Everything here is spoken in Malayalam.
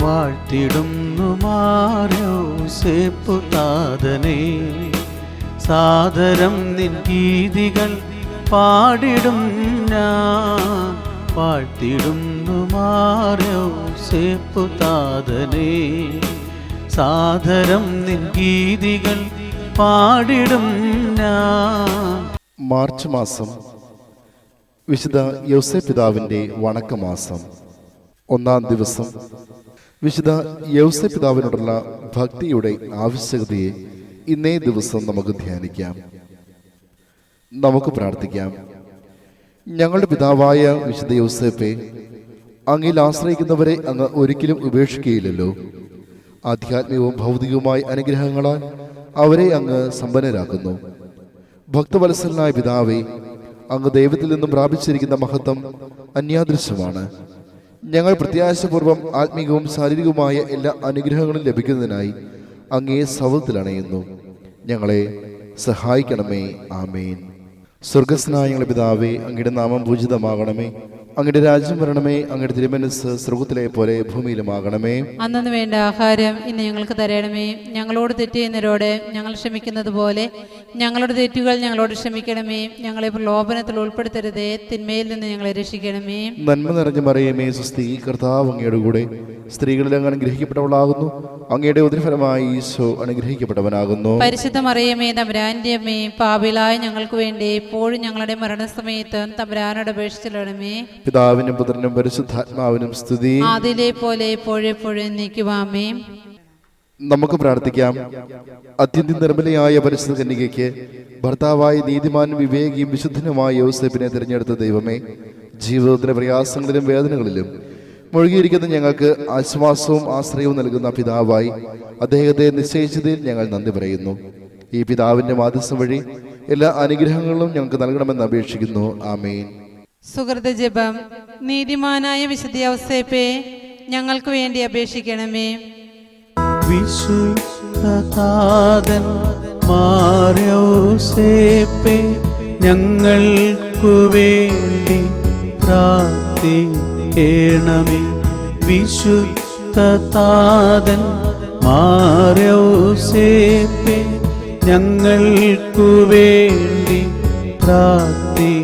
വാഴ്ത്തിടുന്നു മാർയോസേപ്പുതാതനെ. സാദരം നിൻ ഗീതികൾ പാടിടും ഞാൻ, വാഴ്ത്തിടുന്നു മാർയോസേപ്പുതാതനെ. സാദരം നിൻ ഗീതികൾ പാടിടും ഞാൻ. മാർച്ച് മാസം വിശുദ്ധ യൗസേപ്പ് പിതാവിൻ്റെ വണക്കമാസം. ഒന്നാം ദിവസം വിശുദ്ധ യൗസേപ്പ് പിതാവിനോടുള്ള ഭക്തിയുടെ ആവശ്യകതയെ ഇന്നേ ദിവസം നമുക്ക് ധ്യാനിക്കാം. നമുക്ക് പ്രാർത്ഥിക്കാം. ഞങ്ങളുടെ പിതാവായ വിശുദ്ധ യൗസേപ്പെ, അങ്ങിൽ ആശ്രയിക്കുന്നവരെ അങ്ങ് ഒരിക്കലും ഉപേക്ഷിക്കുകയില്ലല്ലോ. ആധ്യാത്മികവും ഭൗതികവുമായ അനുഗ്രഹങ്ങളാൽ അവരെ അങ്ങ് സമ്പന്നരാക്കുന്നു. ഭക്തവത്സലനായ പിതാവേ, അങ്ങ് ദൈവത്തിൽ നിന്നും പ്രാപിച്ചിരിക്കുന്ന മഹത്വം അന്യാദൃശ്യമാണ്. ഞങ്ങൾ പ്രത്യാശപൂർവ്വം ആത്മീകവും ശാരീരികവുമായ എല്ലാ അനുഗ്രഹങ്ങളും ലഭിക്കുന്നതിനായി അങ്ങേ സൗഖ്യത്തിൽ അണയുന്നു. ഞങ്ങളെ സഹായിക്കണമേ. ആമേൻ. സ്വർഗസ്നായ ഞങ്ങളുടെ പിതാവേ, അങ്ങയുടെ നാമം പൂജിതമാകണമേ. അങ്ങയുടെ രാജ്യം വരണമേ. അങ്ങയുടെ തിരുമനസ്സ് സ്വർഗത്തിലെ പോലെ ഭൂമിയിലുമാകണമേ. അന്നു വേണ്ട ആഹാരം ഇന്ന് ഞങ്ങൾക്ക് തരണമേ. ഞങ്ങളോട് തെറ്റ് ചെയ്യുന്നവരോട് ഞങ്ങൾ ക്ഷമിക്കുന്നത് പോലെ ഞങ്ങളുടെ തെറ്റുകൾ ഞങ്ങളോട് ക്ഷമിക്കണമേ. ഞങ്ങളെ പ്രലോഭനത്തിൽ ഉൾപ്പെടുത്തരുതേ, തിന്മയിൽ നിന്ന് ഞങ്ങളെ രക്ഷിക്കണമേ. നന്മ നിറഞ്ഞ മറിയമേ, സ്വസ്തി, കർത്താവ് അങ്ങയുടെ കൂടെ സ്ത്രീകളിൽ അങ്ങ് അനുഗ്രഹിക്കപ്പെട്ടവളാകുന്നു. അങ്ങയുടെ ഉദരഫലമായി ഈശോ അനുഗ്രഹിക്കപ്പെട്ടവനാകുന്നു. പരിശുദ്ധ മറിയമേ, തമ്പുരാന്റെ അമ്മേ, പാപികളായ ഞങ്ങൾക്ക് വേണ്ടി എപ്പോഴും ഞങ്ങളുടെ മരണസമയത്തും തമ്പുരാനോട് അപേക്ഷിച്ചിടണമേ. പിതാവിനും പുത്രനും പരിശുദ്ധാത്മാവിനും സ്തുതി, ആദിയിലെ പോലെ എപ്പോഴെപ്പോഴും എന്നേക്കുമാമേ. നമുക്ക് പ്രാർത്ഥിക്കാം. അത്യന്തം നിർമ്മലയായ പരിശുദ്ധ കന്യകയ്ക്ക് ഭർത്താവായ നീതിമാനും വിവേകിയും വിശുദ്ധനുമായ യൗസേപ്പിനെ തിരഞ്ഞെടുത്ത ദൈവമേ, ജീവിതത്തിലെ പ്രയാസങ്ങളിലും വേദനകളിലും മുഴുകിയിരിക്കുന്ന ഞങ്ങൾക്ക് ആശ്വാസവും ആശ്രയവും നൽകുന്ന പിതാവായി അദ്ദേഹത്തെ നിശ്ചയിച്ചതിൽ ഞങ്ങൾ നന്ദി പറയുന്നു. ഈ പിതാവിന്റെ മാധ്യസ്ഥം വഴി എല്ലാ അനുഗ്രഹങ്ങളും ഞങ്ങൾക്ക് നൽകണമെന്ന് അപേക്ഷിക്കുന്നു. ആമേൻ. സുഹൃത ജപം. നീതിമാനായ വിശുദ്ധ യൗസേപ്പേ, ഞങ്ങൾക്ക് വേണ്ടി അപേക്ഷിക്കണമേ. വിശുദ്ധതാതൻ മാർ യൗസേപ്പേ, ഞങ്ങൾക്കു വേണ്ടി പ്രാർത്ഥിക്കണമേ. വിശുദ്ധതാതൻ മാർ യൗസേപ്പേ, ഞങ്ങൾക്കു വേണ്ടി പ്രാർത്ഥിക്കണമേ.